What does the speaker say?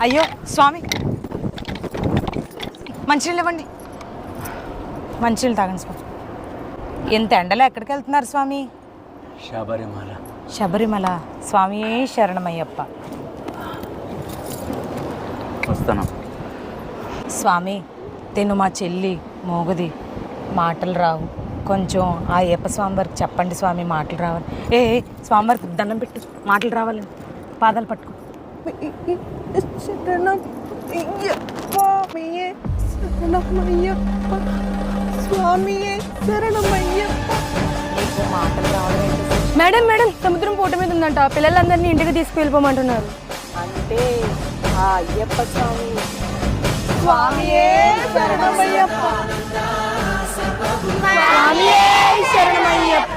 అయ్యో స్వామి, మంచినీళ్ళు ఇవ్వండి. మంచినీళ్ళు తాగండి స్వామి. ఎంత ఎండలో ఎక్కడికి వెళ్తున్నారు స్వామి? శబరిమల. శబరిమల. స్వామి శరణమయ్యప్ప. వస్తాను స్వామి. తిను మా చెల్లి మోగది, మాటలు రావు. కొంచెం ఆ అయ్యప్ప స్వామి వారికి చెప్పండి స్వామి, మాటలు రావాలి. స్వామి వారికి దండం పెట్టు, మాటలు రావాలండి. పాదాలు పట్టుకో. మాటలు రావడం. మేడం మేడం, సముద్రం పూట మీద ఉందంట, పిల్లలందరినీ ఇంటికి తీసుకువెళ్ళిపోమంటున్నారు. అంటే ఆ అయ్యప్ప స్వామి. స్వామియే శరణమయ్యప్ప. స్వామియే శరణమయ్యప్ప.